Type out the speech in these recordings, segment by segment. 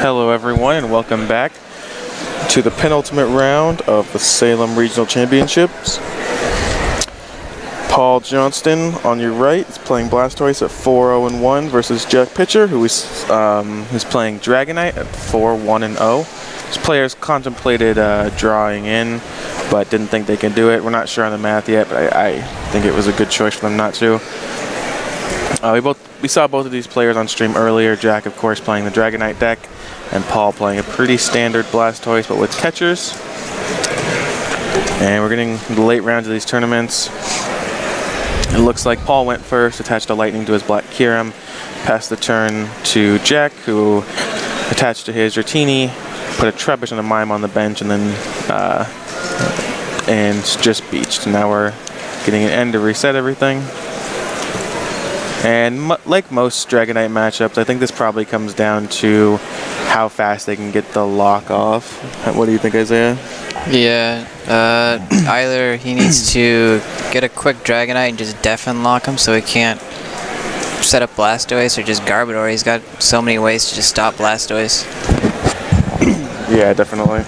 Hello everyone and welcome back to the penultimate round of the Salem Regional Championships. Paul Johnston on your right is playing Blastoise at 4-0-1 versus Jack Pitcher, who's playing Dragonite at 4-1-0. These players contemplated drawing in, but didn't think they can do it. We're not sure on the math yet, but I think it was a good choice for them not to. We saw both of these players on stream earlier. Jack, of course, playing the Dragonite deck, and Paul playing a pretty standard Blastoise, but with catchers. And we're getting the late rounds of these tournaments. It looks like Paul went first, attached a lightning to his Black Kyurem, passed the turn to Jack, who attached to his Dratini, put a Trubbish and a Mime on the bench, and then and just beached. Now we're getting an end to reset everything. And like most Dragonite matchups, I think this probably comes down to how fast they can get the lock off. What do you think, Isaiah? Yeah, either he needs to get a quick Dragonite and just deafen lock him so he can't set up Blastoise, or just Garbodor. He's got so many ways to just stop Blastoise. Yeah, definitely.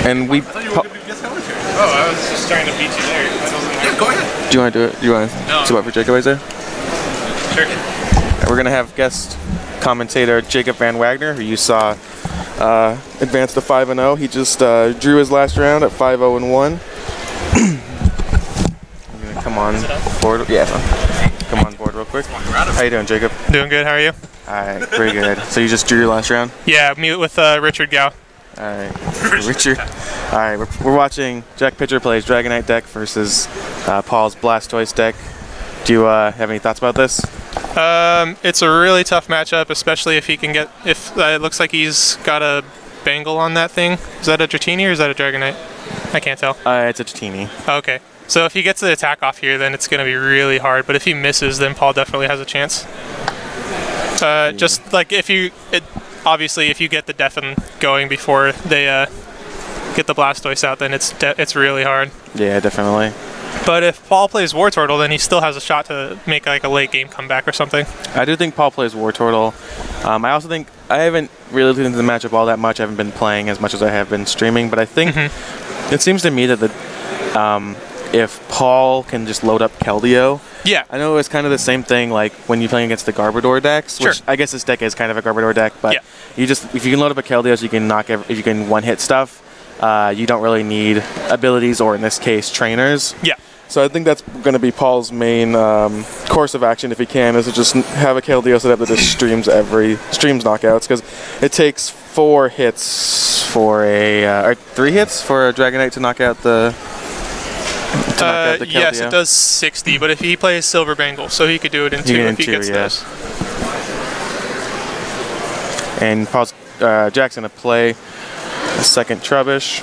And we... I thought you were going to be guest commentary. Oh, I was just trying to beat you there. Yeah, go ahead. Do you want to do it? Do you want to swap for Jacob, Isaiah? Sure. We're going to have guest commentator Jacob Van Wagner, who you saw advance to 5-0. He just drew his last round at 5-0-1. I'm going to come on board. Yeah, come on board real quick. How you doing, Jacob? Doing good. How are you? Alright, very good. So you just drew your last round? Yeah, meet with Richard Gao. Alright, Richard. Alright, we're watching Jack Pitcher plays Dragonite deck versus Paul's Blastoise deck. Do you have any thoughts about this? It's a really tough matchup, especially if he can get, it looks like he's got a bangle on that thing. Is that a Dratini or is that a Dragonite? I can't tell. It's a Dratini. Okay. So if he gets the attack off here, then it's going to be really hard. But if he misses, then Paul definitely has a chance. Just like obviously if you get the deafen going before they get the Blastoise out, then it's really hard. Yeah, definitely. But if Paul plays Wartortle, then he still has a shot to make like a late game comeback or something. I do think Paul plays Wartortle. I also think I haven't really looked into the matchup all that much. I haven't been playing as much as I have been streaming, but I think it seems to me that if Paul can just load up Keldeo. Yeah. I know it's kind of the same thing like when you're playing against the Garbodor decks, which I guess this deck is kind of a Garbodor deck, but if you can load up a Keldeo so you can if you can one-hit stuff, you don't really need abilities, or in this case, trainers. Yeah. So I think that's going to be Paul's main course of action if he can, is to just have a Keldeo set up that just streams knockouts, because it takes 4 hits for or 3 hits for a Dragonite to knock out the Keldeo. Yes, it does 60, but if he plays Silver Bangle, so he could do it in 2 if he gets this. And Paul's Jack's going to play a second Trubbish.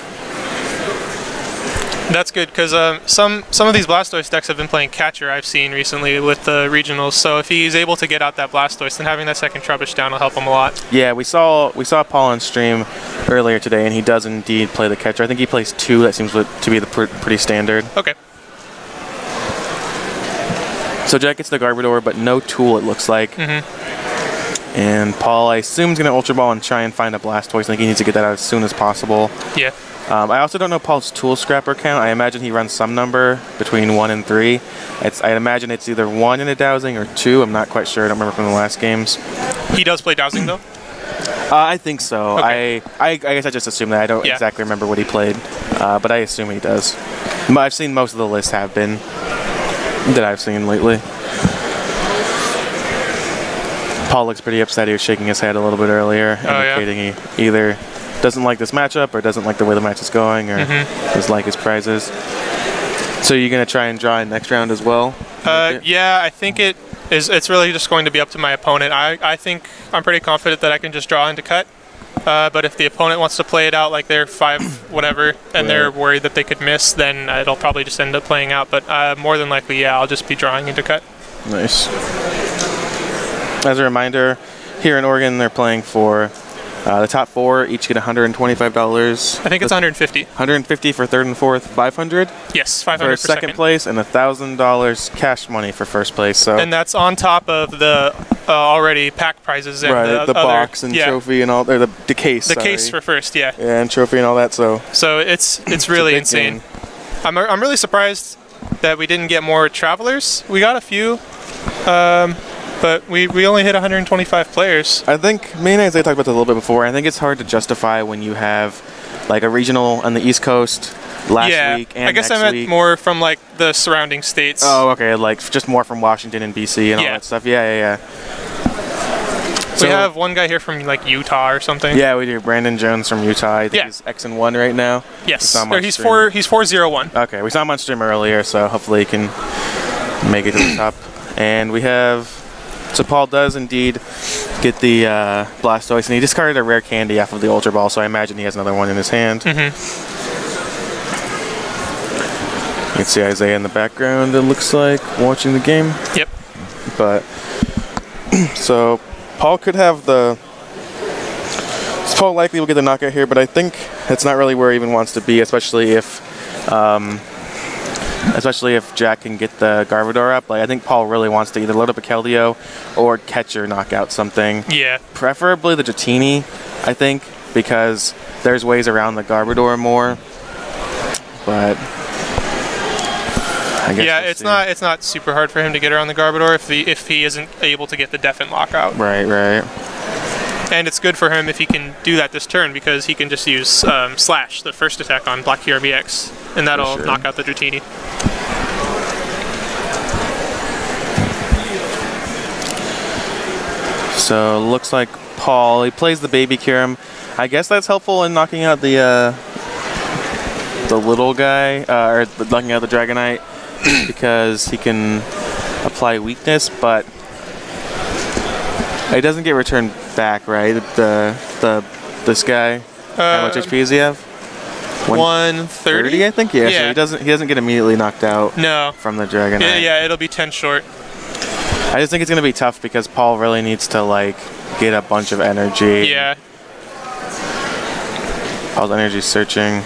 That's good, because some of these Blastoise decks have been playing catcher, I've seen recently with the regionals. So if he's able to get out that Blastoise, then having that second Trubbish down will help him a lot. Yeah, we saw Paul on stream earlier today, and he does indeed play the catcher. I think he plays 2. That seems to be the pretty standard. Okay. So Jack gets the Garbodor, but no Tool, it looks like. And Paul, I assume, is going to Ultra Ball and try and find a Blastoise. I think he needs to get that out as soon as possible. Yeah. I also don't know Paul's Tool Scrapper count. I imagine he runs some number between 1 and 3. I imagine it's either 1 in a dowsing or 2. I'm not quite sure. I don't remember from the last games. He does play dowsing, though? I think so. Okay. I guess I just assume that. I don't exactly remember what he played, but I assume he does. I've seen most of the lists have been that I've seen lately. Paul looks pretty upset. He was shaking his head a little bit earlier, indicating he either doesn't like this matchup, or doesn't like the way the match is going, or doesn't like his prizes. So you're going to try and draw in next round as well? Yeah, I think it's really just going to be up to my opponent. I think I'm pretty confident that I can just draw into cut. But if the opponent wants to play it out like they're 5 whatever, and they're worried that they could miss, then it'll probably just end up playing out. But more than likely, yeah, I'll just be drawing into cut. Nice. As a reminder, here in Oregon, they're playing for The top 4 each get $125. I think it's 150. 150 for third and fourth, 500. Yes, 500 for second place, and $1,000 cash money for first place. So. And that's on top of the already packed prizes and the box and trophy and all, or the case. The case for first, yeah. Yeah, and trophy and all that. So it's really insane. Game. I'm really surprised that we didn't get more travelers. We got a few, but we only hit 125 players. I think me and Isaiah talked about this a little bit before. I think it's hard to justify when you have like a regional on the East Coast last week and I guess next I meant week. more from like the surrounding states. Oh, okay, like just more from Washington and BC and all that stuff. Yeah. We have one guy here from like Utah or something. Yeah, we do. Brandon Jones from Utah. I think he's X and 1 right now. Yes. He's 401. Okay, we saw him on stream earlier, so hopefully he can make it to the top. And we have, so Paul does indeed get the Blastoise, and he discarded a rare candy off of the Ultra Ball, so I imagine he has another one in his hand. You can see Isaiah in the background, it looks like, watching the game. Yep. But, so Paul could have the, Paul likely will get the knockout here, but I think that's not really where he even wants to be, especially if Jack can get the Garbodor up. Like, I think Paul really wants to either load up a Keldeo or catch or knock out something. Yeah. Preferably the Dratini, I think, because there's ways around the Garbodor more. But I guess it's not super hard for him to get around the Garbodor if he isn't able to get the Deafened Lockout. Right. And it's good for him if he can do that this turn, because he can just use Slash, the first attack on Black QRBX, and that'll knock out the Dratini. So looks like Paul, he plays the Baby Kyurem. I guess that's helpful in knocking out the little guy, or knocking out the Dragonite, because he can apply weakness, but it doesn't get returned back, right? This guy. How much HP does he have? 130, I think. Yeah. So he doesn't get immediately knocked out. No. From the Dragonite. Yeah, it'll be 10 short. I just think it's gonna be tough because Paul really needs to like get a bunch of energy. Yeah. Paul's energy searching.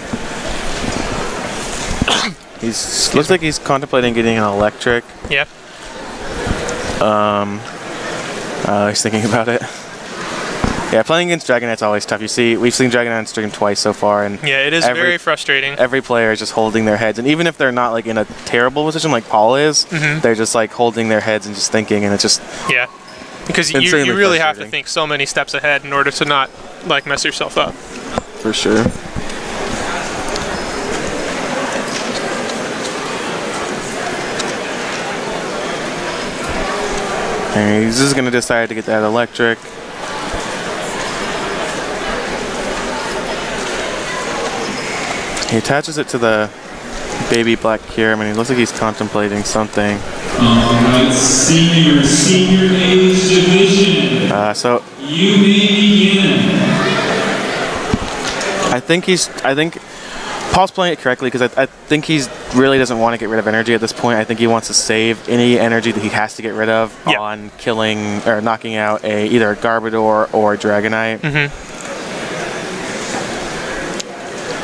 Looks like he's contemplating getting an electric. Yep. He's thinking about it. Yeah, playing against Dragonite's always tough. We've seen Dragonite on stream twice so far, and yeah, it is very frustrating. Every player is just holding their heads, and even if they're not like in a terrible position like Paul is, they're just like holding their heads and just thinking, and it's just because you really have to think so many steps ahead in order to not like mess yourself up. For sure. And he's just gonna decide to get that electric. He attaches it to the baby Black Kyurem, and he looks like he's contemplating something. Alright, senior age division. So you may begin. I think Paul's playing it correctly, because I think he really doesn't want to get rid of energy at this point. I think he wants to save any energy that he has to get rid of on killing or knocking out either a Garbodor or a Dragonite.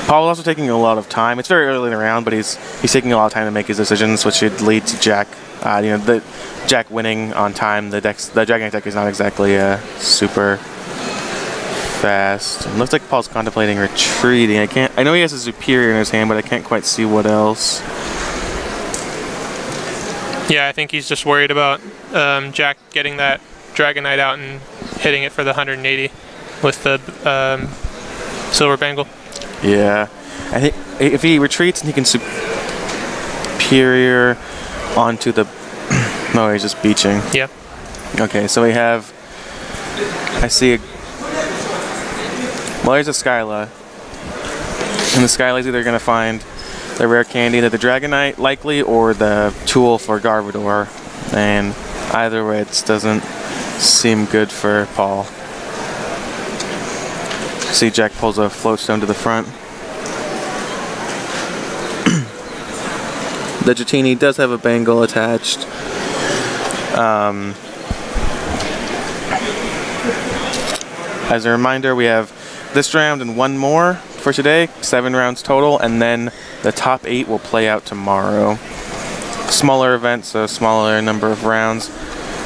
Paul is also taking a lot of time. It's very early in the round, but he's taking a lot of time to make his decisions, which should lead to Jack. The Jack winning on time. The Dragonite deck is not exactly super fast. It looks like Paul's contemplating retreating. I know he has a Superior in his hand, but I can't quite see what else. Yeah, I think he's just worried about Jack getting that Dragonite out and hitting it for the 180 with the Silver Bangle. Yeah, I think if he retreats and he can Superior onto the... No, he's just beaching. Yeah. Okay, so we have... I see a... Well, there's a Skyla. And the Skyla's either going to find the rare candy, the Dragonite likely, or the tool for Garbodor. And either way, it doesn't seem good for Paul. See, Jack pulls a Floatstone to the front. The Dratini does have a bangle attached. As a reminder, we have this round and one more for today, 7 rounds total, and then the top 8 will play out tomorrow. Smaller events, so smaller number of rounds.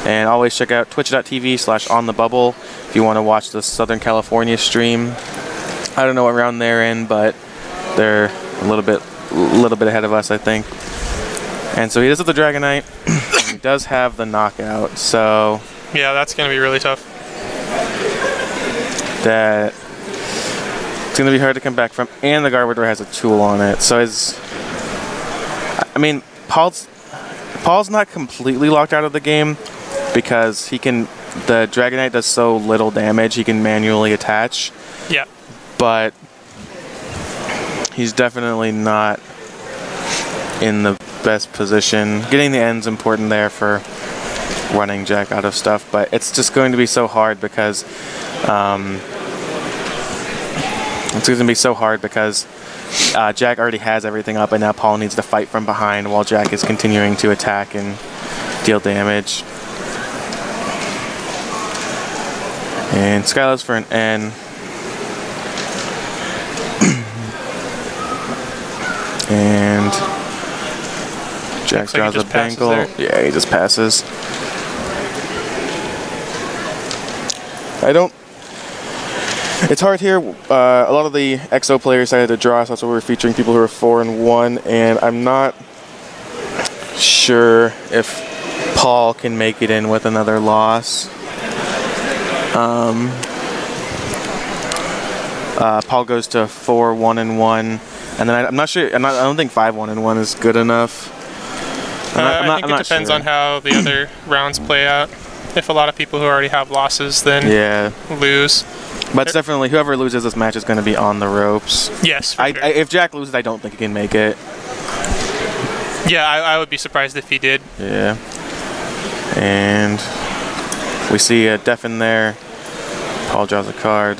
And always check out twitch.tv/onthebubble if you want to watch the Southern California stream. I don't know what round they're in, but they're a little bit ahead of us, I think. And so he does have the Dragonite. He does have the knockout, so Yeah, that's going to be really tough. that it's going to be hard to come back from. And the Garbodor has a tool on it, so I mean, Paul's not completely locked out of the game because the Dragonite does so little damage he can manually attach. Yeah. But he's definitely not in the best position. Getting the end's important there for running Jack out of stuff, but it's just going to be so hard because Jack already has everything up, and now Paul needs to fight from behind while Jack is continuing to attack and deal damage. And Skylar's for an N. And Jack draws a Bengal. Yeah, he just passes. It's hard here. A lot of the XO players decided to draw, so that's why we're featuring people who are 4-1, and I'm not sure if Paul can make it in with another loss. Paul goes to 4-1-1, and then I'm not sure. I don't think 5-1-1 is good enough. I think it depends on how the other rounds play out. If a lot of people who already have losses then lose. But it's definitely whoever loses this match is going to be on the ropes. Yes. For sure. If Jack loses, I don't think he can make it. Yeah, I would be surprised if he did. Yeah. And we see a Deafen there. Paul draws a card.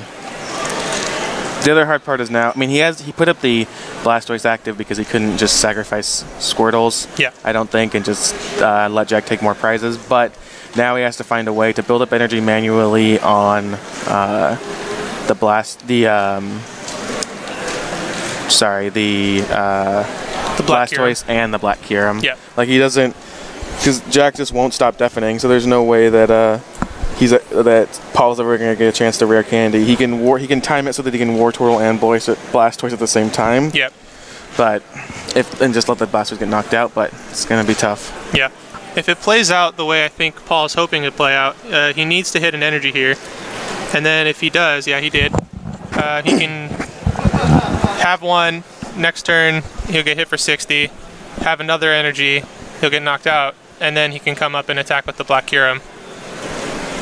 The other hard part is now, I mean, he put up the Blastoise active because he couldn't just sacrifice Squirtles, yeah, I don't think, and just let Jack take more prizes. But now he has to find a way to build up energy manually on the Blastoise and the Black Kyurem. Yeah. Like he doesn't, because Jack just won't stop deafening, so there's no way that that Paul's ever going to get a chance to rare candy. He can time it so that he can Wartortle and Blastoise at the same time. Yep. But and just let the Blastoise get knocked out, but it's going to be tough. Yeah. If it plays out the way I think Paul is hoping it play out, he needs to hit an energy here. And then if he does, yeah, he did. He can have one. Next turn, he'll get hit for 60. Have another energy, he'll get knocked out. And then he can come up and attack with the Black Kyurem.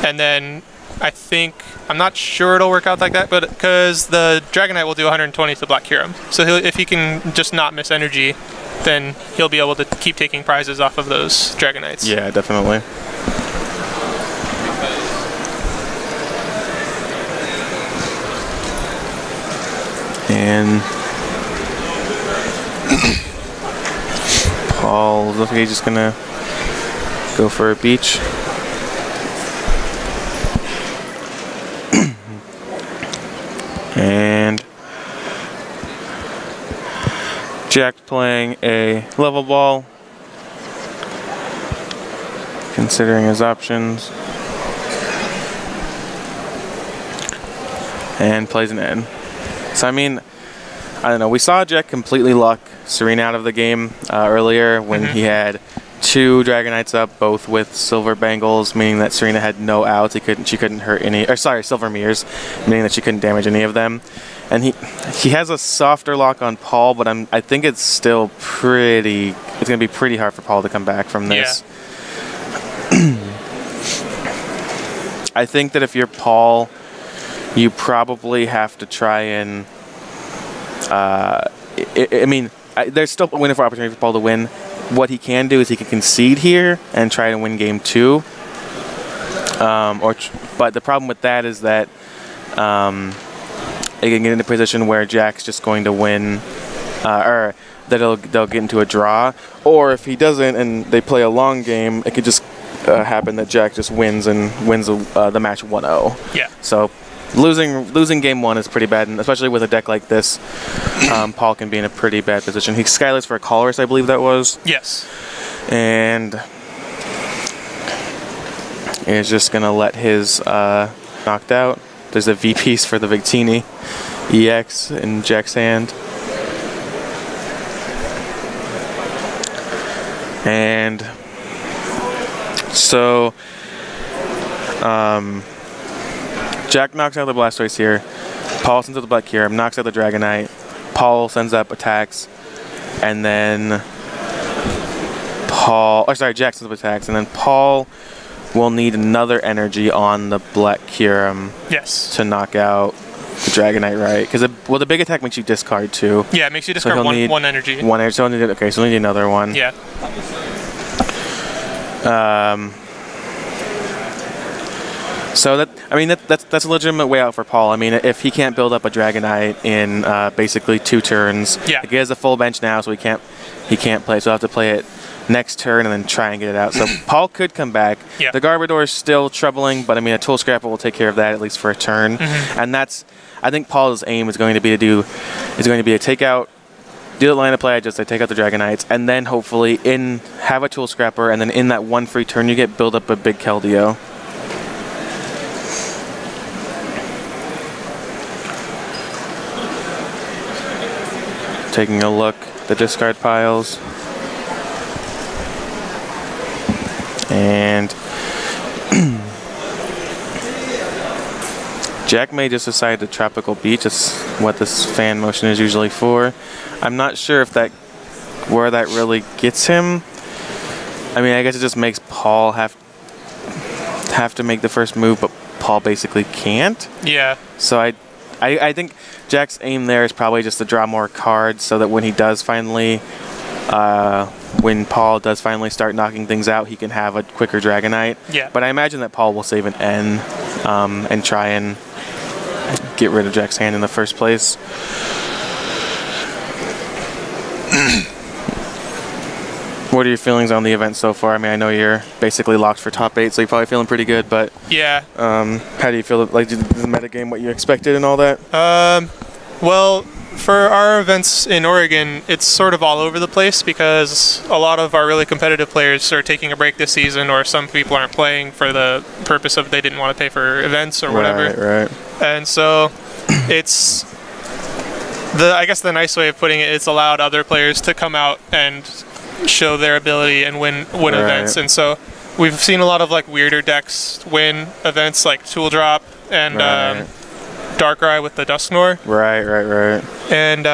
And then I'm not sure it'll work out like that, but because the Dragonite will do 120 to the Black Kyurem. So if he can just not miss energy, then he'll be able to keep taking prizes off of those Dragonites. Yeah, definitely. And Paul looks like he's just gonna go for a beach. And Jack's playing a level ball, considering his options, and plays an N. So I mean, I don't know. We saw Jack completely lock Serena out of the game earlier when he had 2 Dragonites up, both with silver bangles, meaning that Serena had no outs. She couldn't hurt any. Or sorry, silver mirrors, meaning that she couldn't damage any of them. And he has a softer lock on Paul, but I think it's still pretty. It's gonna be pretty hard for Paul to come back from this. Yeah. I think that if you're Paul, you probably have to try and. There's still a wonderful opportunity for Paul to win. What he can do is he can concede here and try to win game 2. But the problem with that is that it can get into a position where Jack's just going to win, or that they'll get into a draw. Or if he doesn't and they play a long game, it could just happen that Jack just wins and wins the match 1-0. Yeah. So losing game 1 is pretty bad, and especially with a deck like this, Paul can be in a pretty bad position. He Skyless for a Colress, I believe that was. Yes. And is just gonna let his knocked out. There's a V piece for the Victini EX in Jack's hand. And so Jack knocks out the Blastoise here. Paul sends out the Black Kyurem, knocks out the Dragonite. Paul sends up attacks, and then Jack sends up attacks, and then Paul will need another energy on the Black Kyurem. Yes. To knock out the Dragonite, right? Because the big attack makes you discard 2. Yeah, it makes you discard one energy. One energy. So he'll need another one. Yeah. So that's a legitimate way out for Paul. I mean, if he can't build up a Dragonite in basically 2 turns, yeah. Like he has a full bench now, so he can't play. So he'll have to play it next turn and then try and get it out. So Paul could come back. Yeah. The Garbodor is still troubling, but I mean a Tool Scrapper will take care of that at least for a turn. And I think Paul's aim is going to be to take out. Do the line of play, just take out the Dragonites, and then hopefully have a Tool Scrapper, and then in that 1 free turn you get build up a big Keldeo. Taking a look at the discard piles. And Jack may just decide to Tropical Beach. That's what this fan motion is usually for. I'm not sure if where that really gets him. I mean, I guess it just makes Paul have to make the first move, but Paul basically can't. Yeah. So I think Jack's aim there is probably just to draw more cards so that when he does finally, when Paul does finally start knocking things out, he can have a quicker Dragonite. Yeah. But I imagine that Paul will save an N and try and get rid of Jack's hand in the first place. What are your feelings on the event so far? I mean, I know you're basically locked for top 8, so you're probably feeling pretty good, but yeah. How do you feel? Like, did the metagame what you expected and all that? Well, for our events in Oregon, it's sort of all over the place because a lot of our really competitive players are taking a break this season, or some people aren't playing for the purpose of they didn't want to pay for events or whatever. Right. And so it's I guess the nice way of putting it, it's allowed other players to come out and show their ability and win events. And so we've seen a lot of like weirder decks win events like Tool Drop and Darkrai with the Dusknoir. Right. And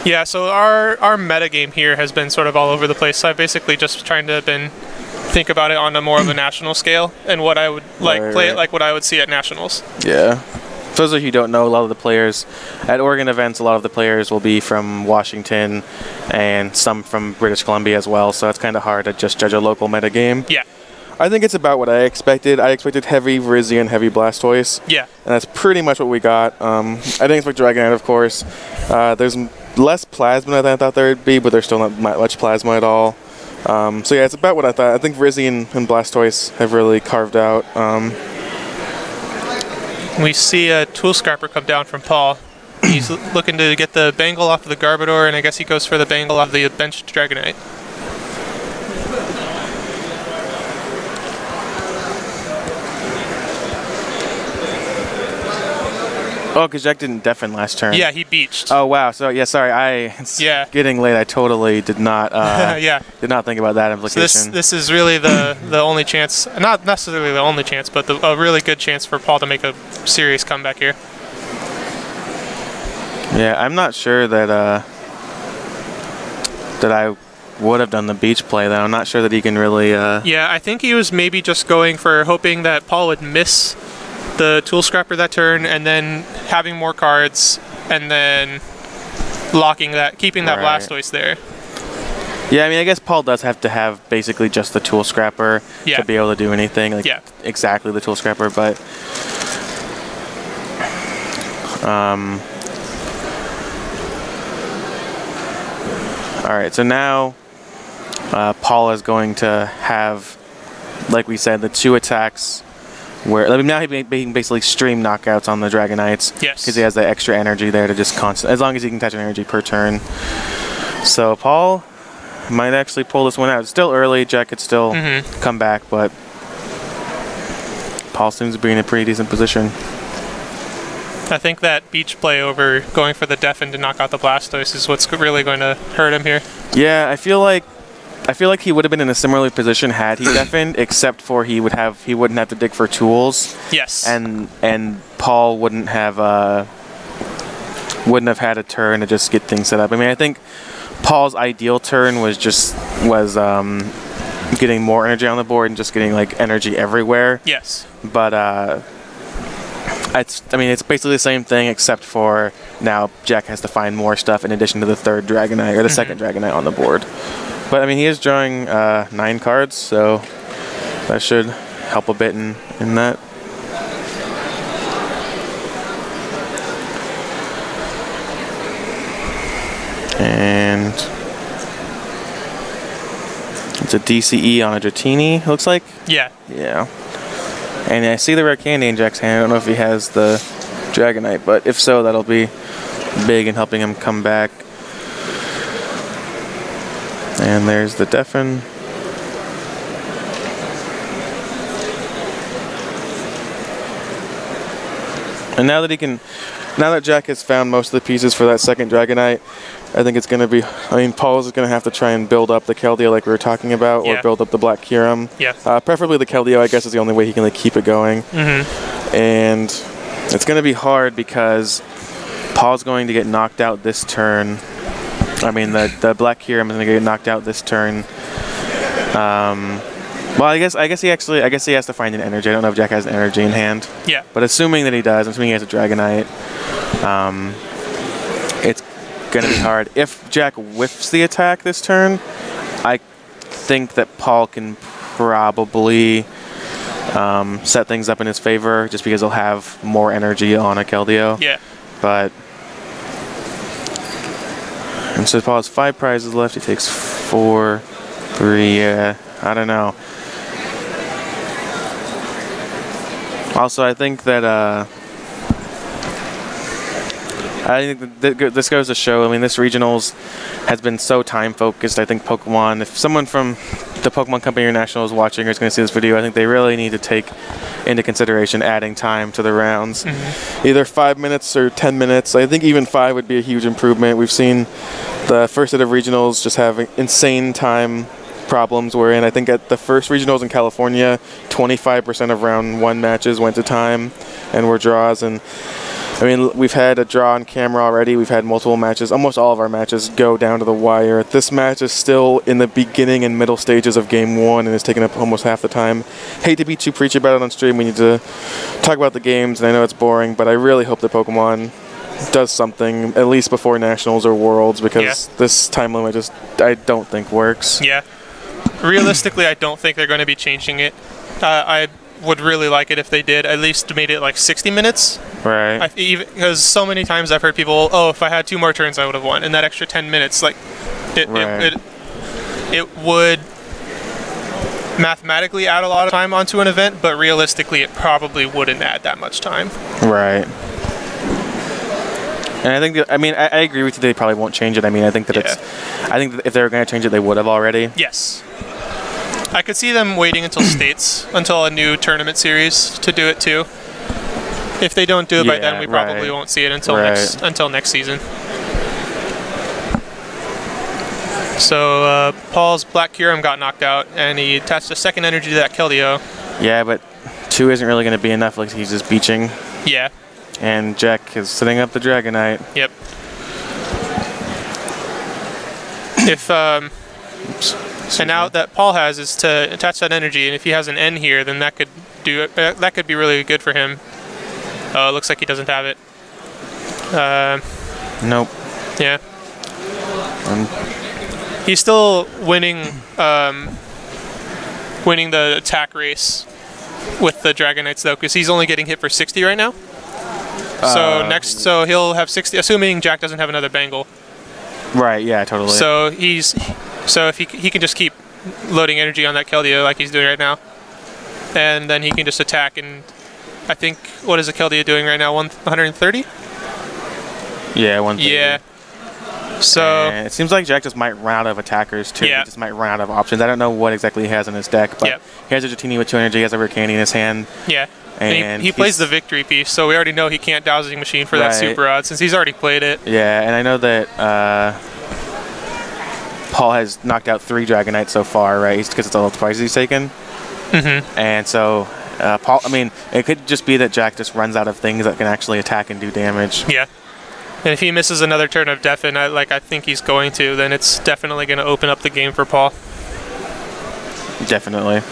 yeah, so our meta game here has been sort of all over the place. So I've basically just trying to think about it on a more of a national scale and what I would play it like what I would see at nationals. Yeah. For those of you who don't know, a lot of the players at Oregon events, a lot of the players will be from Washington and some from British Columbia as well, so it's kind of hard to just judge a local meta game. Yeah. I think it's about what I expected. I expected heavy Virizion, heavy Blastoise. Yeah. And that's pretty much what we got. I didn't expect Dragonite, of course. There's less Plasma than I thought there would be, but there's still not much Plasma at all. So yeah, it's about what I thought. I think Virizion and Blastoise have really carved out. We see a Tool Scrapper come down from Paul. He's looking to get the Bangle off of the Garbodor, and I guess he goes for the Bangle off the benched Dragonite. Oh, because Jack didn't deafen last turn. Yeah, he beached. Oh, wow. So, yeah, sorry. It's getting late. I totally did not did not think about that implication. So this is really the only chance, not necessarily the only chance, but a really good chance for Paul to make a serious comeback here. Yeah, I'm not sure that I would have done the beach play, though. I'm not sure that he can really... Yeah, I think he was maybe just going for hoping that Paul would miss the Tool Scrapper that turn, and then having more cards, and then keeping that Blastoise there. Yeah, I mean, I guess Paul does have to have basically just the Tool Scrapper to be able to do anything. Like exactly the Tool Scrapper, but... Alright, so now Paul is going to have, like we said, the 2 attacks where I mean, now he can basically stream knockouts on the Dragonites. Yes. Because he has that extra energy there to just constant, as long as he can touch an energy per turn. So Paul might actually pull this one out. It's still early. Jack could still come back, but Paul seems to be in a pretty decent position. I think that beach play over going for the Deafen to knock out the Blastoise is what's really going to hurt him here. Yeah, I feel like he would have been in a similar position had he deafened, except for he wouldn't have to dig for tools. Yes. And Paul wouldn't have had a turn to just get things set up. I mean, I think Paul's ideal turn was getting more energy on the board and just getting like energy everywhere. Yes. But it's basically the same thing except for now Jack has to find more stuff in addition to the third Dragonite or the second Dragonite on the board. But I mean, he is drawing 9 cards, so that should help a bit in that. And it's a DCE on a Dratini, looks like. Yeah. Yeah. And I see the rare candy in Jack's hand. I don't know if he has the Dragonite, but if so, that'll be big in helping him come back. And there's the Deafen. And now that Jack has found most of the pieces for that second Dragonite, I think it's going to be, Paul's is going to have to try and build up the Keldeo like we were talking about, or build up the Black Kyurem. Yeah. Preferably the Keldeo, I guess, is the only way he can keep it going. And it's going to be hard because Paul's going to get knocked out this turn. I mean, the Black Kyurem is going to get knocked out this turn. Well, I guess he has to find an energy. I don't know if Jack has an energy in hand. Yeah. But assuming that he does, assuming he has a Dragonite, it's going to be hard. If Jack whiffs the attack this turn, I think that Paul can probably set things up in his favor just because he'll have more energy on a Keldeo. Yeah. But and so Paul has 5 prizes left. He takes 4, 3. Yeah, I don't know. Also, I think that this goes to show. I mean, this regionals has been so time focused. I think Pokemon. If someone from the Pokemon Company International is watching or is going to see this video, I think they really need to take into consideration adding time to the rounds. Either 5 minutes or 10 minutes. I think even 5 would be a huge improvement. We've seen the first set of regionals just have insane time problems we're in. I think at the first regionals in California, 25% of round 1 matches went to time and were draws. And I mean, we've had a draw on camera already. We've had multiple matches. Almost all of our matches go down to the wire. This match is still in the beginning and middle stages of game 1 and is taking up almost half the time. Hate to be too preachy about it on stream. We need to talk about the games, and I know it's boring, but I really hope that Pokemon does something at least before Nationals or Worlds, because this time limit I don't think works. Yeah. Realistically, I don't think they're going to be changing it. I would really like it if they did. At least made it like 60 minutes. Right. Because so many times I've heard people, oh, if I had 2 more turns, I would have won. And that extra 10 minutes, like, it would mathematically add a lot of time onto an event, but realistically, it probably wouldn't add that much time. Right. And I think that, I agree with you. They probably won't change it. I mean, I think that I think that if they were going to change it, they would have already. Yes. I could see them waiting until states, until a new tournament series to do it too. If they don't do it by then, we probably won't see it until next season. So Paul's Black Kyurem got knocked out, and he attached a second energy to that Keldeo. Yeah, but 2 isn't really going to be enough. Like, he's just beaching. Yeah. And Jack is setting up the Dragonite. Yep. And now that Paul has is to attach that energy, and if he has an N here, then that could do it. That could be really good for him. Oh, it looks like he doesn't have it. Nope. Yeah. He's still winning. Winning the attack race with the Dragonites though, because he's only getting hit for 60 right now. So he'll have 60, assuming Jack doesn't have another Bengal. Right. Yeah. Totally. So if he can just keep loading energy on that Keldeo like he's doing right now. and then he can just attack. And I think, what is Akeldea doing right now? 130? Yeah, 130. Yeah. So and it seems like Jack just might run out of attackers too. Yeah. He just might run out of options. I don't know what exactly he has in his deck, but he has a Dratini with 2 energy. He has a Ricani in his hand. yeah. And he plays the victory piece, so we already know he can't Dowsing Machine for that super odd since he's already played it. Yeah, and I know that Paul has knocked out 3 Dragonites so far, right? Because it's all the prizes he's taken. And so Paul, I mean, it could just be that Jack just runs out of things that can actually attack and do damage. Yeah. And if he misses another turn of Deafen, I think he's going to, then it's definitely going to open up the game for Paul. Definitely.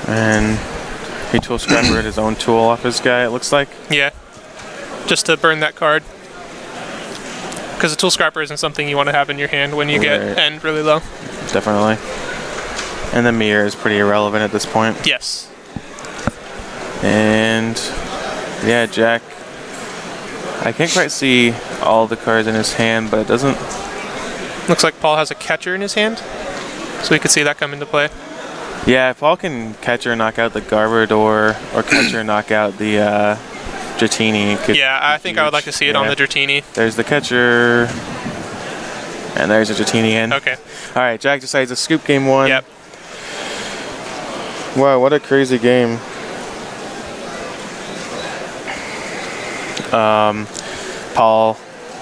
And he tool scrappered his own tool off his guy, it looks like. Yeah. Just to burn that card. Because the tool scrapper isn't something you want to have in your hand when you get end really low. Definitely. And the mirror is pretty irrelevant at this point. Yes. And yeah, Jack, I can't quite see all the cards in his hand, but it doesn't. Looks like Paul has a catcher in his hand, so we could see that come into play. Yeah, if Paul can catcher knock out the Garbodor or catcher knock out the Dratini. Yeah, I think I would like to see it on the Dratini. There's the catcher, and there's a Dratini in. Okay. All right, Jack decides to scoop game 1. Yep. Wow, what a crazy game. Paul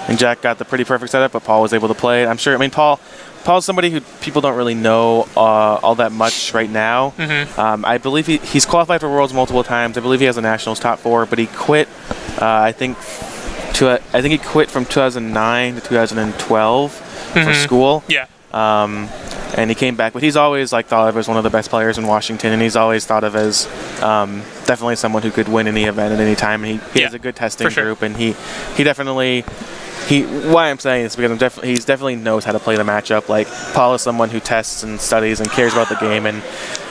and Jack got the pretty perfect setup, but Paul was able to play it. I'm sure, I mean, Paul's somebody who people don't really know all that much right now. I believe he's qualified for Worlds multiple times. I believe he has a Nationals top 4, but he quit, I think he quit from 2009 to 2012 for school. Yeah. And he came back, but he's always thought of as one of the best players in Washington, and he's always thought of as definitely someone who could win any event at any time. And he has a good testing group, and he definitely. Why I'm saying this is because he definitely knows how to play the matchup. Like, Paul is someone who tests and studies and cares about the game, and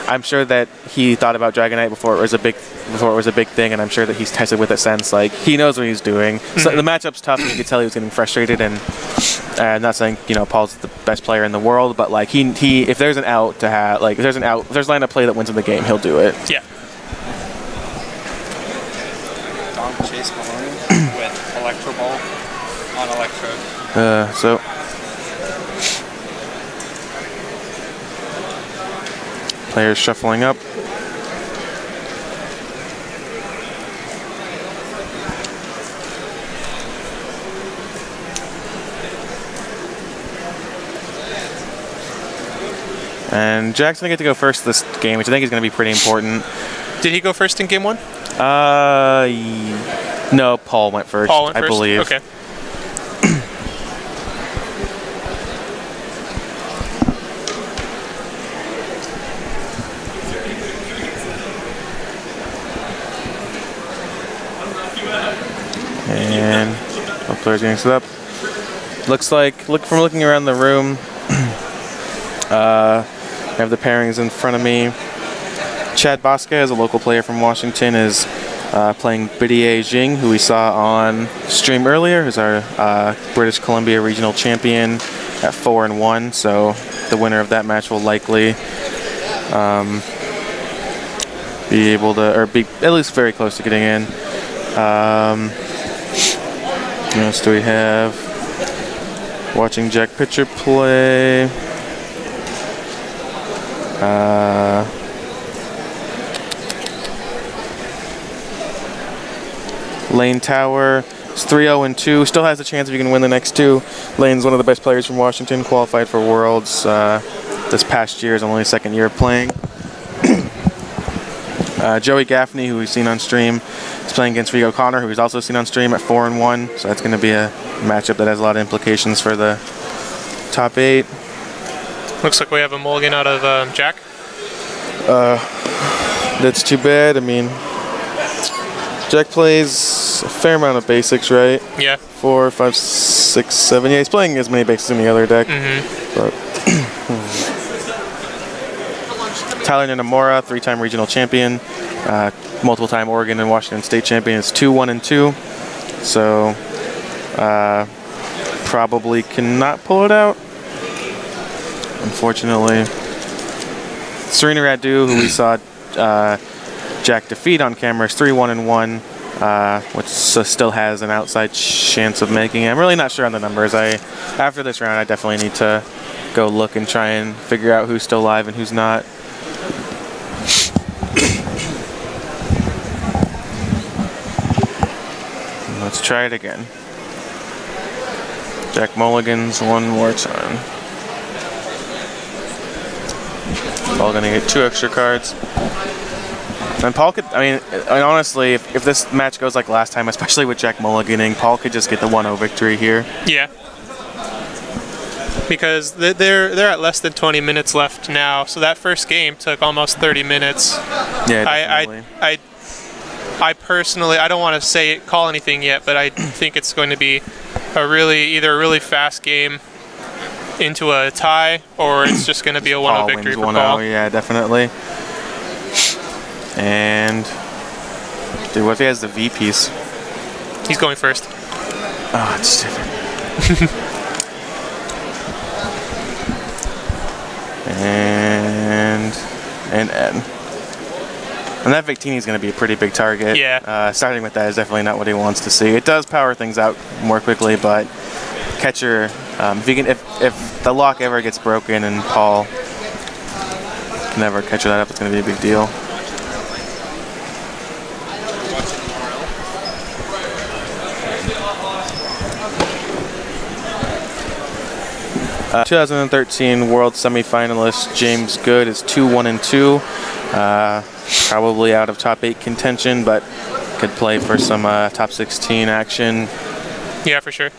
I'm sure that he thought about Dragonite before it was a big thing, and I'm sure that he's tested with it since. Like, he knows what he's doing. So the matchup's tough, and you could tell he was getting frustrated. And I'm not saying Paul's the best player in the world, but like he if there's an out to have, like if there's a line of play that wins in the game, he'll do it. Yeah. Chase Maloney with Electro Ball on Electrode. So players shuffling up. And Jack's gonna get to go first this game, which I think is gonna be pretty important. Did he go first in game 1? No, Paul went first. Paul went first? I believe. Okay. And both players getting set up. Looks like, from looking around the room, I have the pairings in front of me. Chad Vasquez, a local player from Washington, is playing Bidier Jing, who we saw on stream earlier, who's our British Columbia regional champion at 4-1. So the winner of that match will likely be able to, or be at least very close to getting in. What else do we have? Watching Jack Pitcher play. Lane Tower is 3-0-2. Still has a chance if you can win the next 2. Lane's one of the best players from Washington, qualified for Worlds this past year. Is only his second year of playing. Joey Gaffney, who we've seen on stream, is playing against Rigo Connor, who we've also seen on stream at 4-1. So that's going to be a matchup that has a lot of implications for the top 8. Looks like we have a mulligan out of Jack. That's too bad. I mean, Jack plays a fair amount of basics, right? Yeah. 4, 5, 6, 7. Yeah, he's playing as many basics in the other deck. But Tyler Ninamura, 3-time regional champion, multiple-time Oregon and Washington State champion, is 2-1-2. So probably cannot pull it out, unfortunately. Serena Radu, who we saw Jack defeat on camera, is 3-1-1, which still has an outside chance of making it. I'm really not sure on the numbers. After this round, I definitely need to go look and try and figure out who's still live and who's not. Let's try it again. Jack Mulligans one more time. Paul gonna get 2 extra cards. And Paul could, I mean honestly, if this match goes like last time, especially with Jack mulliganing, Paul could just get the 1-0 victory here. Yeah. Because they're at less than 20 minutes left now, so that first game took almost 30 minutes. Yeah, definitely. I personally, I don't want to call anything yet, but I think it's going to be either a really fast game into a tie, or it's just going to be a 1-0 victory for Paul. Yeah, definitely. And dude, what if he has the V piece? He's going first. Oh, it's stupid. and Ed. And that Victini is going to be a pretty big target. Yeah. Starting with that is definitely not what he wants to see. It does power things out more quickly, but catcher, if the lock ever gets broken and Paul can never catcher that up, it's going to be a big deal. Uh, 2013 World Semifinalist James Good is 2-1-2. Probably out of top 8 contention, but could play for some top 16 action. Yeah, for sure.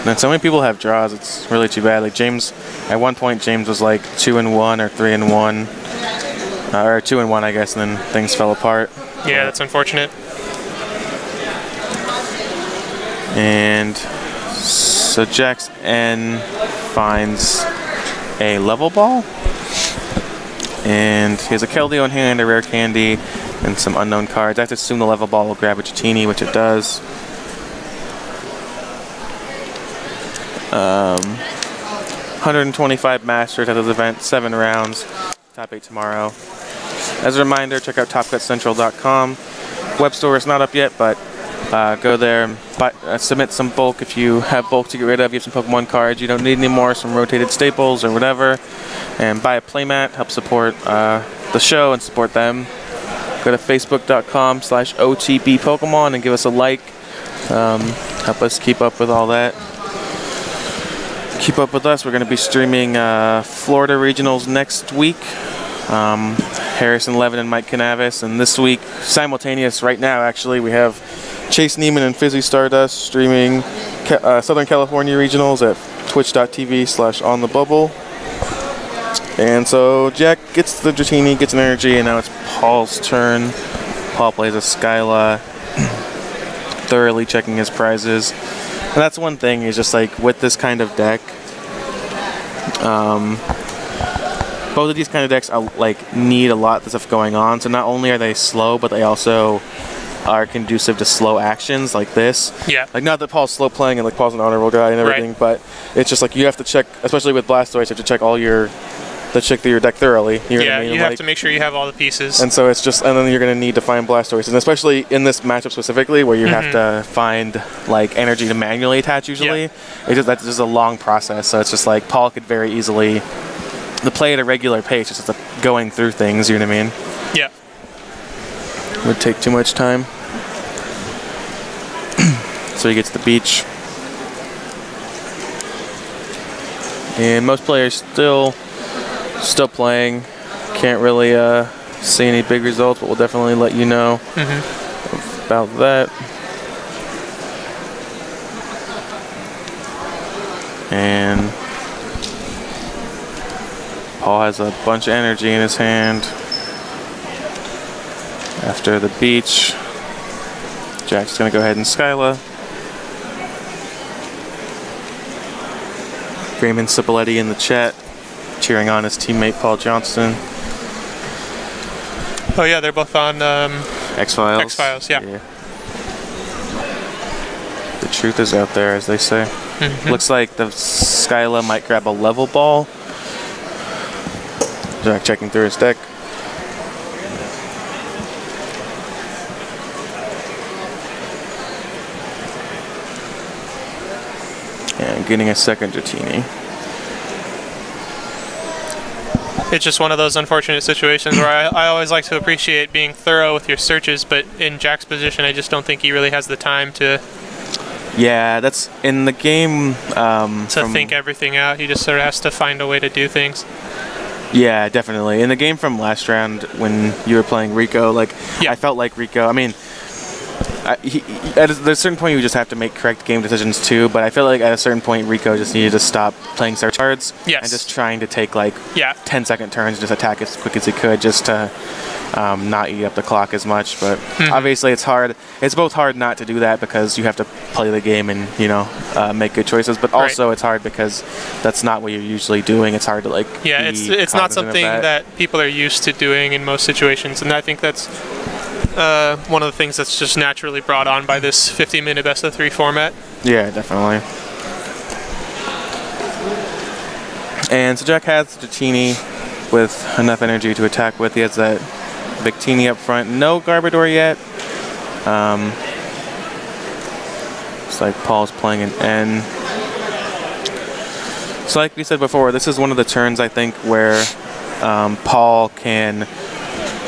And so many people have draws, it's really too bad. Like James, at one point James was like 2-1 or 3-1, or 2-1 I guess, and then things fell apart. Yeah, that's unfortunate. And so Jack's N finds a level ball. And he has a Keldeo in hand, a rare candy, and some unknown cards. I have to assume the level ball will grab a Jatini, which it does. 125 Masters at this event, 7 rounds, top 8 tomorrow. As a reminder, check out TopCutCentral.com. Web store is not up yet, but go there and submit some bulk if you have bulk to get rid of. You have some Pokemon cards you don't need anymore, some rotated staples or whatever. And buy a playmat, help support the show and support them. Go to facebook.com/OTBPokemon and give us a like. Help us keep up with all that. Keep up with us. We're going to be streaming Florida Regionals next week. Harrison Levin and Mike Canavis. And this week, simultaneous right now actually, we have Chase Neiman and Fizzy Stardust streaming Southern California Regionals at twitch.tv/onthebubble. And so Jack gets the Dratini, gets an energy, and now it's Paul's turn. Paul plays a Skyla, thoroughly checking his prizes. And that's one thing, is just like with this kind of deck, both of these kind of decks need a lot of stuff going on. So not only are they slow, but they also are conducive to slow actions like this. Yeah. Like, not that Paul's slow playing and like Paul's an honorable guy and everything, right. But it's just like you have to check, especially with Blastoise, you have to check check through your deck thoroughly. You know what I mean? You have to make sure you have all the pieces. And so it's just, and then you're going to need to find Blastoise, and especially in this matchup specifically, where you have to find like energy to manually attach. Usually, that's just a long process. So it's just like Paul could very easily play at a regular pace, just like going through things. You know what I mean? Yeah. Would take too much time. So he gets the beach, and most players still playing. Can't really see any big results, but we'll definitely let you know about that. And Paul has a bunch of energy in his hand. After the beach, Jack's gonna go ahead and Skyla. Raymond Cipoletti in the chat, cheering on his teammate Paul Johnston. Oh yeah, they're both on X-Files. X-Files, yeah. The truth is out there, as they say. Looks like the Skyla might grab a level ball. Jack checking through his deck. And getting a second Dratini. It's just one of those unfortunate situations where I always like to appreciate being thorough with your searches, but in Jack's position, I just don't think he really has the time to that's in the game. To think everything out. He just sort of has to find a way to do things. Yeah, definitely. In the game from last round, when you were playing Rico, like I felt like Rico. I mean, at a certain point, you just have to make correct game decisions too. But I feel like at a certain point, Rico just needed to stop playing search cards and just trying to take like 10-second turns, and just attack as quick as he could, just to not eat up the clock as much. But obviously, it's hard. It's both hard not to do that because you have to play the game and make good choices. But also, it's hard because that's not what you're usually doing. It's hard to like. Yeah, it's not something that people are used to doing in most situations, and I think that's one of the things that's just naturally brought on by this 50-minute best-of-3 format. Yeah, definitely. And so Jack has the Dratini with enough energy to attack with. He has that Victini up front. No Garbodor yet. Looks like Paul's playing an N. So like we said before, this is one of the turns, I think, where Paul can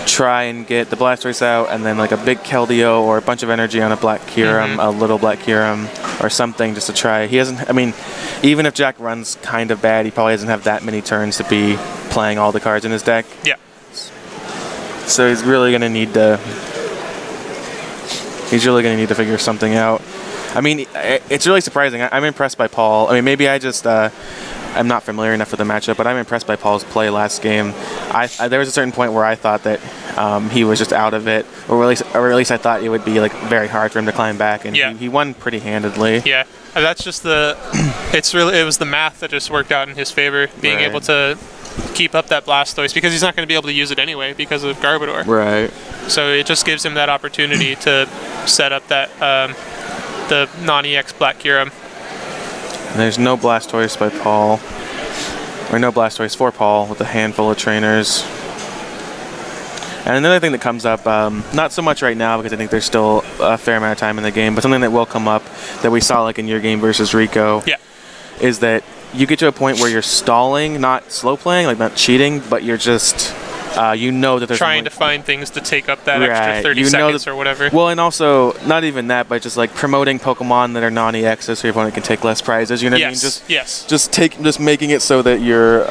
try and get the Blastoise out, and then like a big Keldeo or a bunch of energy on a Black Kyurem, a little Black Kyurem, or something just to try. He hasn't, I mean, even if Jack runs kind of bad, he probably doesn't have that many turns to be playing all the cards in his deck. Yeah. So he's really going to need to figure something out. I mean, it's really surprising. I'm impressed by Paul. I mean, maybe I just I'm not familiar enough with the matchup, but I'm impressed by Paul's play last game. There was a certain point where I thought that he was just out of it, or at least I thought it would be like very hard for him to climb back, and he won pretty handedly. Yeah, that's just it was the math that just worked out in his favor, being able to keep up that Blastoise, because he's not going to be able to use it anyway because of Garbodor. Right. So it just gives him that opportunity to set up that the non-EX Black Kyurem. There's no Blastoise by Paul, or no Blastoise for Paul with a handful of trainers. And another thing that comes up, not so much right now because I think there's still a fair amount of time in the game, but something that will come up that we saw like in your game versus Rico, is that you get to a point where you're stalling, not slow playing, like not cheating, but you're just that there's trying to find things to take up that extra 30 seconds or whatever. Well, and also not even that, but just like promoting Pokemon that are non-EXs so your opponent can take less prizes. You know what I mean? Just making it so that your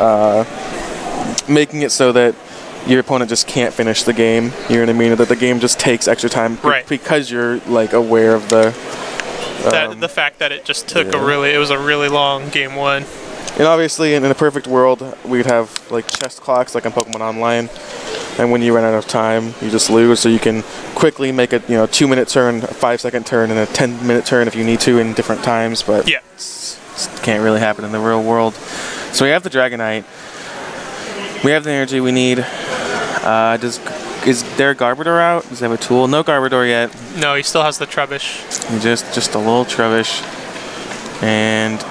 opponent just can't finish the game. You know what I mean? That the game just takes extra time because you're like aware of the fact that it just took it was a really long game one. And obviously, in a perfect world, we'd have like chest clocks, like on Pokemon Online. And when you run out of time, you just lose. So you can quickly make a 2-minute turn, a 5-second turn, and a 10-minute turn if you need to in different times. But it can't really happen in the real world. So we have the Dragonite. We have the energy we need. Is there a Garbodor out? Does he have a tool? No Garbodor yet. No, he still has the Trubbish. Just a little Trubbish. And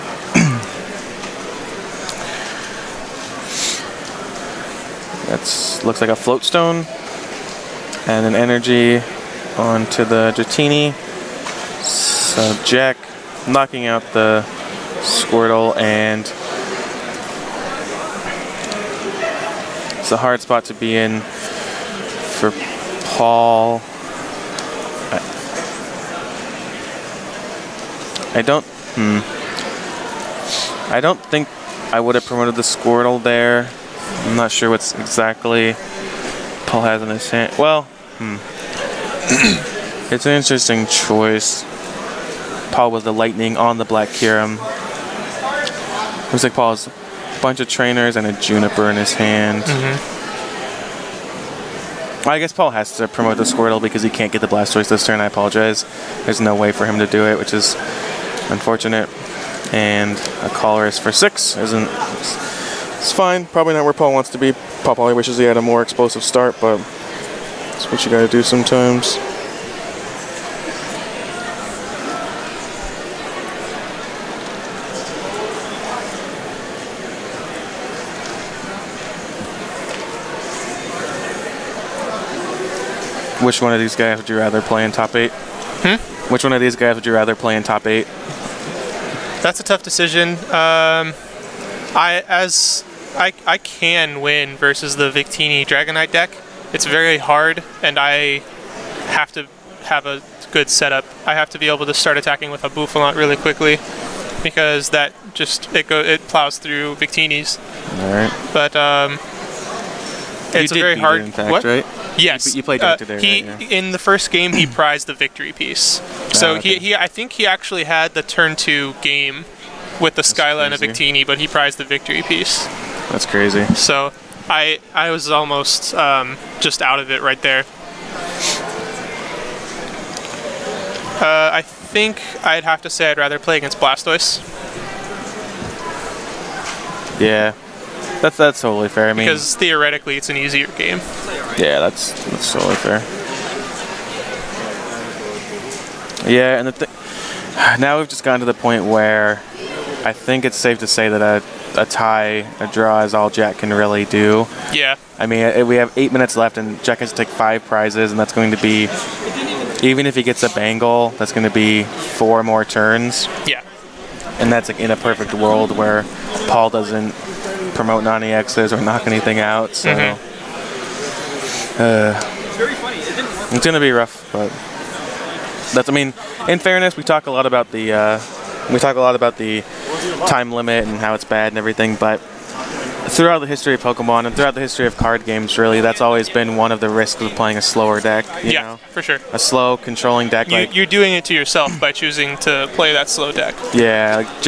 looks like a Float Stone and an energy onto the Dratini. So Jack knocking out the Squirtle, and it's a hard spot to be in for Paul. I don't think I would have promoted the Squirtle there. I'm not sure what's exactly Paul has in his hand. Well, it's an interesting choice. Paul with the Lightning on the Black Kyurem. Looks like Paul has a bunch of trainers and a Juniper in his hand. Well, I guess Paul has to promote the Squirtle because he can't get the Blastoise this turn. I apologize. There's no way for him to do it, which is unfortunate. And a Colress for 6 it's fine. Probably not where Paul wants to be. Paul probably wishes he had a more explosive start, but That's what you gotta do sometimes. Which one of these guys would you rather play in top 8? Which one of these guys would you rather play in top 8? That's a tough decision. I can win versus the Victini Dragonite deck. It's very hard, and I have to have a good setup. I have to be able to start attacking with a Bouffalante really quickly, because that just it plows through Victinis. All right. But it's a very hard. In fact, what? Right? Yes. You played today, right? Yeah. In the first game, he prized the victory piece. So okay. I think he actually had the turn 2 game with the Skyla and a Victini, but he prized the victory piece. That's crazy. So I was almost just out of it right there. I think I'd have to say I'd rather play against Blastoise. Yeah, that's totally fair. I mean, because theoretically it's an easier game. Yeah, that's totally fair. Yeah, and now we've just gotten to the point where I think it's safe to say that a tie, a draw is all Jack can really do. Yeah. I mean, we have 8 minutes left, and Jack has to take 5 prizes, and that's going to be, even if he gets a bangle, that's going to be 4 more turns. Yeah. And that's like in a perfect world where Paul doesn't promote non-EXs or knock anything out. So it's going to be rough, but that's. I mean, in fairness, we talk a lot about the time limit and how it's bad and everything, but throughout the history of Pokemon and throughout the history of card games, really, that's always been one of the risks of playing a slower deck. You know? For sure. A slow, controlling deck. You're doing it to yourself by choosing to play that slow deck. Yeah, like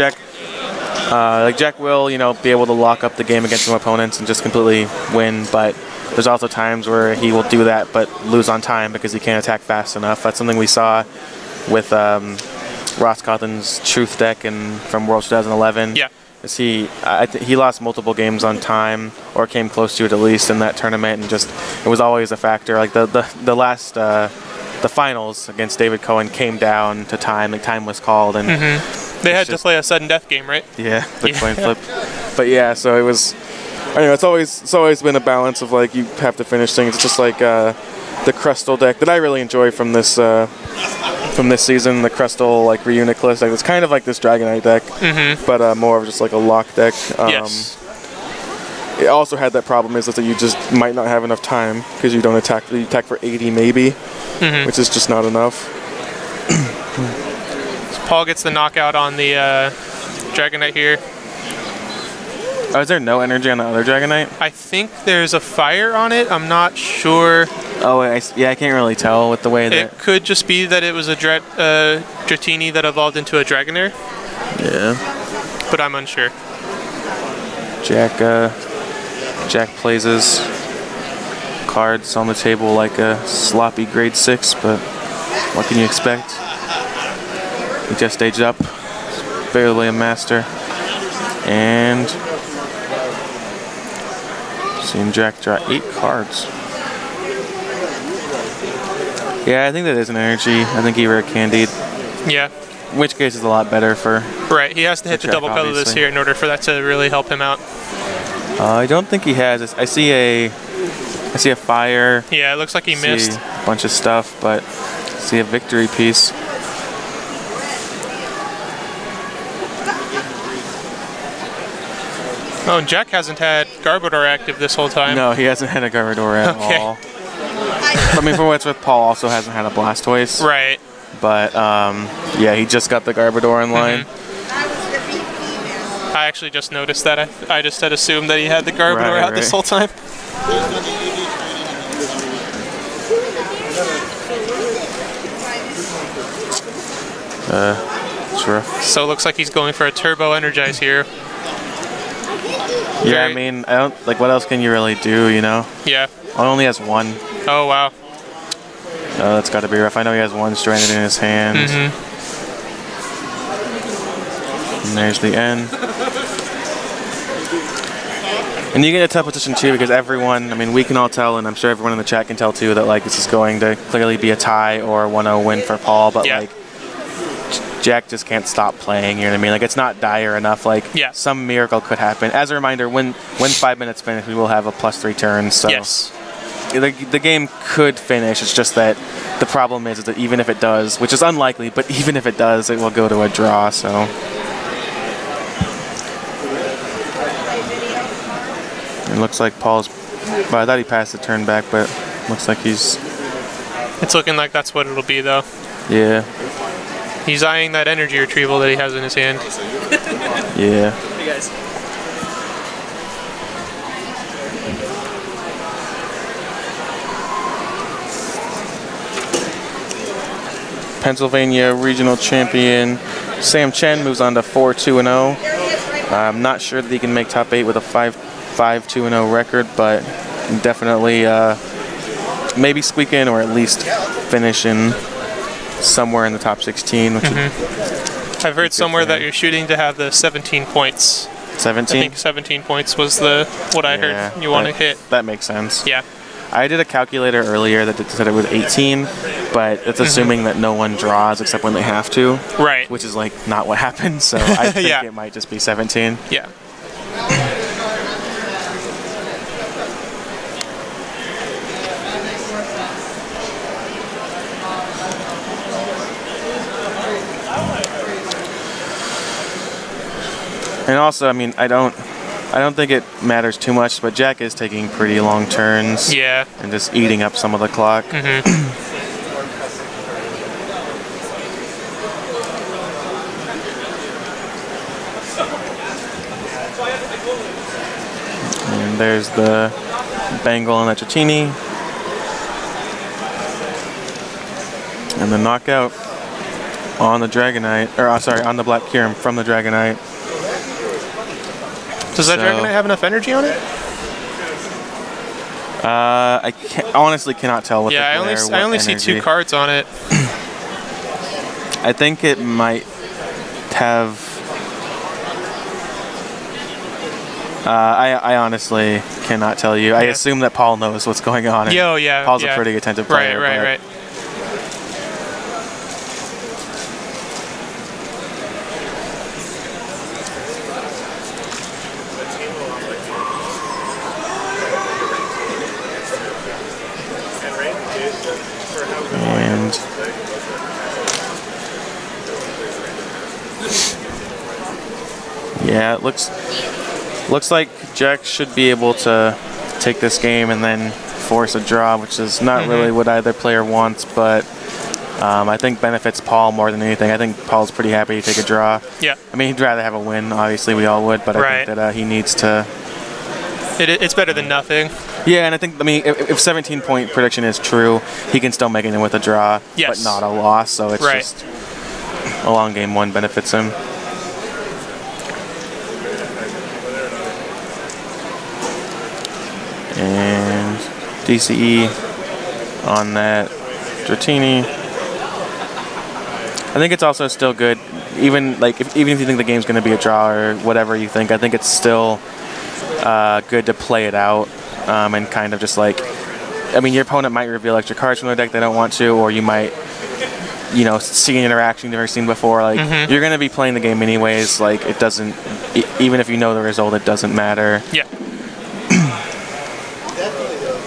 Jack will, be able to lock up the game against some opponents and just completely win, but there's also times where he will do that but lose on time because he can't attack fast enough. That's something we saw with Ross Cawthon's Truth deck from World 2011. Yeah. He lost multiple games on time, or came close to it at least in that tournament, and just it was always a factor. Like the last the finals against David Cohen came down to time. Like time was called, and they had to play a sudden death game, right? Yeah, the coin flip. But yeah, so it was. Anyway, it's always been a balance of like you have to finish things. It's just like the Crustal deck that I really enjoy from this season, the Crustal like Reuniclus deck. It's kind of like this Dragonite deck, but more of just like a lock deck. Yes. It also had that problem is that you just might not have enough time because you don't attack. You attack for 80 maybe, which is just not enough. So Paul gets the knockout on the Dragonite here. Oh, is there no energy on the other Dragonite? I think there's a fire on it. I'm not sure. Oh, I can't really tell with the way that... It could just be that it was a Dratini that evolved into a Dragonair. Yeah. But I'm unsure. Jack plays his cards on the table like a sloppy grade 6, but what can you expect? He just staged up. Barely a master. And... seeing Jack draw 8 cards. Yeah, I think that is an energy. I think he rare candied. Yeah. In which case is a lot better for... Right, he has to hit the double colorless here in order for that to really help him out. I don't think he has. I see a fire. Yeah, it looks like he missed. A bunch of stuff, but I see a victory piece. Oh, and Jack hasn't had Garbodor active this whole time. No, he hasn't had a Garbodor at all. I mean, for what's with, Paul also hasn't had a Blastoise. Right. But, yeah, he just got the Garbodor in line. I actually just noticed that. I just had assumed that he had the Garbodor out this whole time. It's rough. So it looks like he's going for a Turbo Energize here. Yeah, I mean, I don't like. What else can you really do? Yeah. It only has 1. Oh wow. Oh, that's got to be rough. I know he has 1 stranded in his hand. And there's the end. And you get a tough position too because everyone, I mean, we can all tell, and I'm sure everyone in the chat can tell too, that like this is going to clearly be a tie or a 1-0 win for Paul. But like, Jack just can't stop playing. You know what I mean? Like, it's not dire enough. Like, some miracle could happen. As a reminder, when 5 minutes finish, we will have a +3 turns. So the game could finish. It's just that the problem is that even if it does, which is unlikely, but even if it does, it will go to a draw. So. It looks like Paul's. Well, I thought he passed the turn back, but looks like he's. It's looking like that's what it'll be, though. Yeah. He's eyeing that energy retrieval that he has in his hand. Yeah. Hey guys. Pennsylvania regional champion Sam Chen moves on to 4-2-0. I'm not sure that he can make top 8 with a 5-2-0 record, but definitely maybe squeak in or at least finish in somewhere in the top 16. Which I've heard somewhere that you're shooting to have the 17 points. 17? I think 17 points was what I heard you want to hit. That makes sense. Yeah. I did a calculator earlier that said it was 18, but it's assuming that no one draws except when they have to. Right. Which is like not what happens, so I think it might just be 17. Yeah. And also, I mean, I don't think it matters too much, but Jack is taking pretty long turns. Yeah. And just eating up some of the clock. And there's the Bengal and the Cecchini. And the knockout on the Dragonite, or sorry, on the Black Kyurem from the Dragonite. Does that Dragonite have enough energy on it? I honestly cannot tell what. Yeah, I only see 2 cards on it. I think it might have. I honestly cannot tell you. I assume that Paul knows what's going on. Paul's a pretty attentive player. Right. And yeah, it looks like Jack should be able to take this game and then force a draw, which is not really what either player wants, but I think benefits Paul more than anything. I think Paul's pretty happy to take a draw. Yeah. I mean, he'd rather have a win, obviously we all would, but I think that he needs to. It's better than nothing. Yeah, and I think, I mean, if 17-point prediction is true, he can still make it in with a draw, but not a loss, so it's just a long game 1 benefits him. And DCE on that Dratini. I think it's also still good, even if you think the game's going to be a draw or whatever you think, I think it's still good to play it out and kind of just like, I mean, your opponent might reveal extra cards from their deck they don't want to, or you might, you know, see an interaction you've never seen before. Like, you're going to be playing the game anyways. Like, it doesn't, even if you know the result, it doesn't matter. Yeah.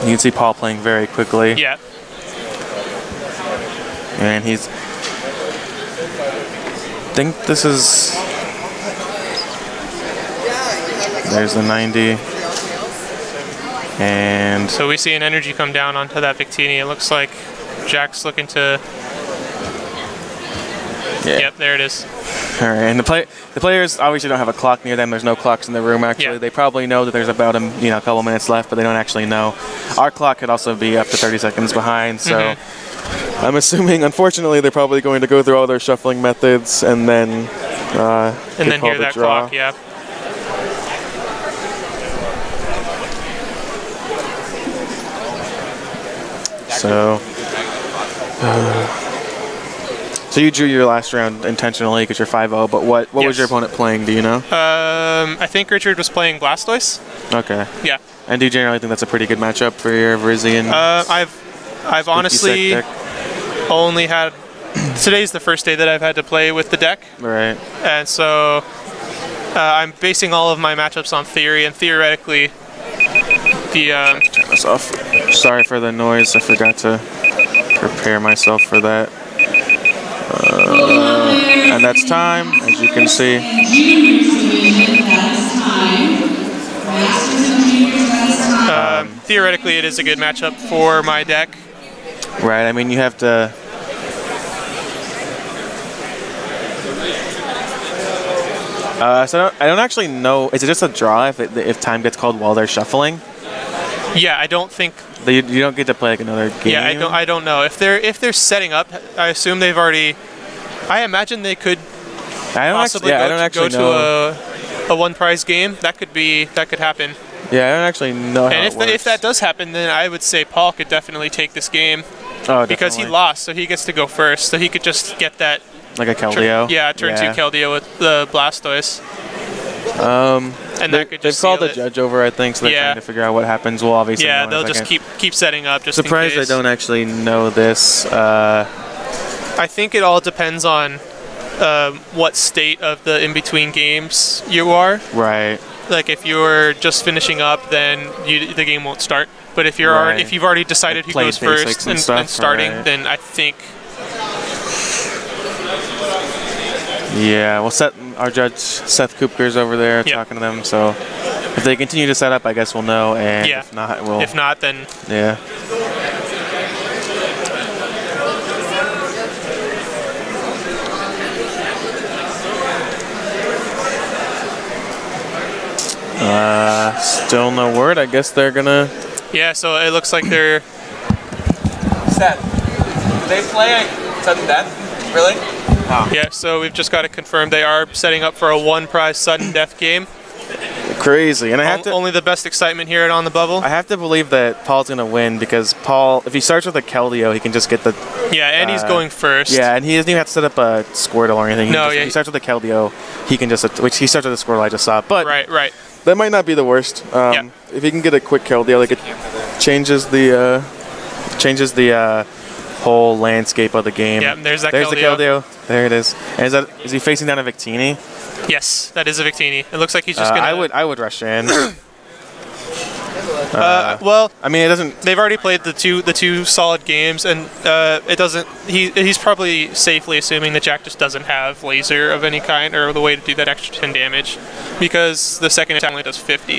You can see Paul playing very quickly. Yeah. And he's, I think this is, there's the 90. And so we see an energy come down onto that Victini. It looks like Jack's looking to. Yeah. Yep, there it is. All right, and the players obviously don't have a clock near them. There's no clocks in the room, actually. Yeah. They probably know that there's about a couple minutes left, but they don't actually know. Our clock could also be up to 30 seconds behind, so I'm assuming, unfortunately, they're probably going to go through all their shuffling methods and then hear that clock, yeah. So you drew your last round intentionally because you're 5-0, but what was your opponent playing, do you know? I think Richard was playing Blastoise. Okay. Yeah. And do you generally think that's a pretty good matchup for your Virizion? I've honestly only had... Today's the first day that I've had to play with the deck. Right. And so I'm basing all of my matchups on theory, and theoretically the... Turn this off. Sorry for the noise. I forgot to prepare myself for that. And that's time, as you can see. Theoretically, it is a good matchup for my deck. Right, I mean, you have to... so I don't actually know. Is it just a draw if time gets called while they're shuffling? Yeah, I don't think... You don't get to play like another game? Yeah, I don't know. If they're setting up, I assume they've already... I imagine they could possibly go to a one prize game. That could happen. Yeah, I don't actually know how and it works. if that does happen, then I would say Paul could definitely take this game. Oh, because he lost, so he gets to go first. So he could just get that... Like a Keldeo? Turn 2 Keldeo with the Blastoise. And that could just they've called the judge over, I think, so they're trying to figure out what happens. We'll obviously know in a they'll just second. keep setting up just Surprised in case. I don't actually know this. I think it all depends on what state of the in-between games you are. Right. Like if you're just finishing up, then the game won't start. But if you're if you've already decided who goes first and starting, then I think. Yeah, well, our judge Seth Cooper's over there talking to them. So if they continue to set up, I guess we'll know. And if not, we'll. If not, then. Yeah. Still no word. I guess they're gonna. Yeah, so it looks like they're. Seth, do they play sudden death? Really? Oh. Yeah, so we've just got to confirm they are setting up for a one prize sudden death game. Crazy, and I have to. Only the best excitement here at On the Bubble. I have to believe that Paul's gonna win because Paul, if he starts with a Keldeo, he can just get the. Yeah, and he's going first. Yeah, and he doesn't even have to set up a Squirtle or anything. No, if he starts with a Keldeo, he can just. Which he starts with a Squirtle, I just saw. But right. That might not be the worst. If he can get a quick Keldeo, like it changes the whole landscape of the game. Yeah, there's the Keldeo. There it is. And is he facing down a Victini? Yes, that is a Victini. It looks like he's just gonna. I would rush in. Well, I mean, it doesn't. They've already played the two solid games, and it doesn't. He's probably safely assuming that Jack just doesn't have laser of any kind or the way to do that extra 10 damage, because the second attack only does 50.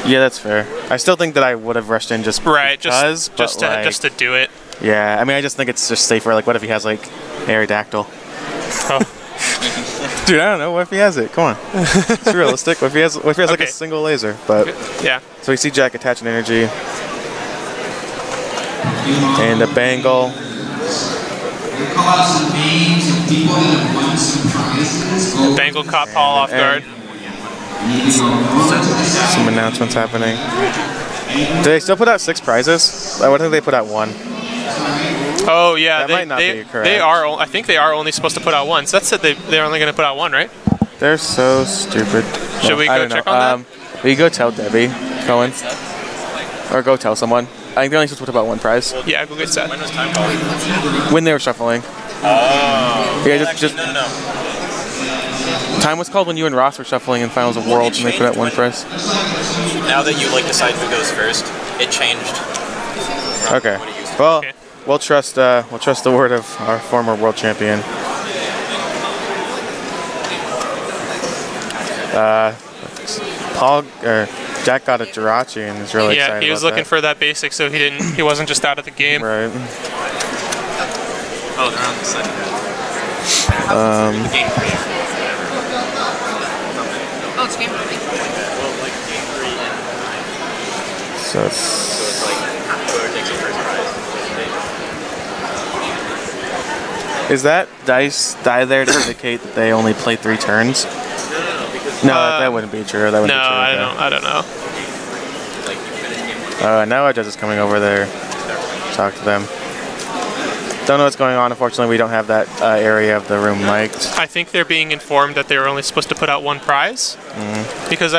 Yeah, that's fair. I still think that I would have rushed in just because, just to do it. Yeah, I mean, I just think it's just safer. Like, what if he has like Aerodactyl? Oh. Dude, I don't know. What if he has it? Come on, it's realistic. What if he has like a single laser? But yeah. So we see Jack attaching energy and a Bangle. Bangle caught Paul off guard. Some announcements happening. Do they still put out 6 prizes? I would think they put out 1. Oh yeah, that might not be correct. They are. I think they are only supposed to put out 1. So that said, they're only going to put out 1, right? They're so stupid. Should we go check on that? We go tell Debbie, Cohen, or go tell someone. I think they're only supposed to put about 1 prize. Yeah, go get Seth. When was time called? When they were shuffling. Oh. Yeah, just no. Time was called when you and Ross were shuffling in Finals of Worlds, and they put out 1 prize. Now that you decide who goes first, it changed. Okay. Well, we'll trust the word of our former world champion. Jack got a Jirachi and is really excited. Yeah, he was looking for that basic, so he wasn't just out of the game. Right. Oh, they're on the second. Game 3. Oh, it's game 3. Well, game 3 and 9. So it's whoever takes the first prize. Is that die there to indicate that they only play 3 turns? No, that wouldn't be true. That wouldn't be true. I don't know. Now our judge is coming over there. Talk to them. Don't know what's going on. Unfortunately, we don't have that area of the room mic'd. I think they're being informed that they were only supposed to put out 1 prize. Mm-hmm. Because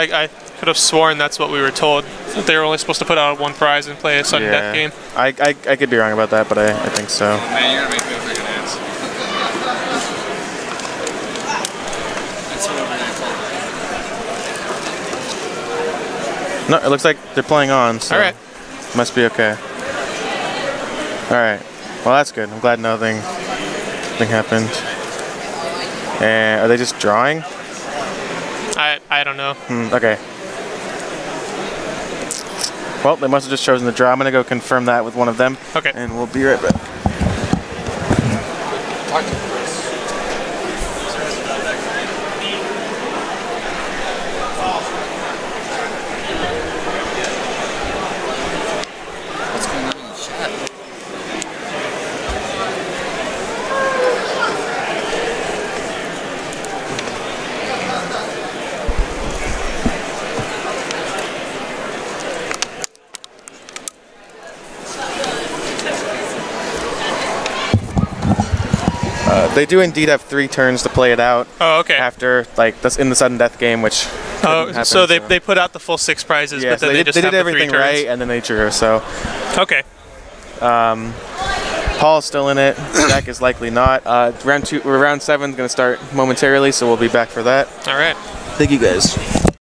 could have sworn that's what we were told. That they were only supposed to put out one prize and play a sudden death game. I could be wrong about that, but I think so. Man, you're gonna make me look like an ass. No, it looks like they're playing on, so Alright. must be okay. Alright. Well, that's good. I'm glad nothing happened. And are they just drawing? I don't know. Okay. Well, they must have just chosen the draw. I'm going to go confirm that with one of them. Okay. And we'll be right back. What's going on in the chat? They do indeed have 3 turns to play it out. Oh, okay. After, like, that's in the sudden death game, which Oh, happen, so they put out the full 6 prizes, yeah, but so then they just did have the 3 everything turns. right, and then they drew. So Okay. Paul's still in it. Jack is likely not. Round 7 is going to start momentarily, so we'll be back for that. All right. Thank you guys.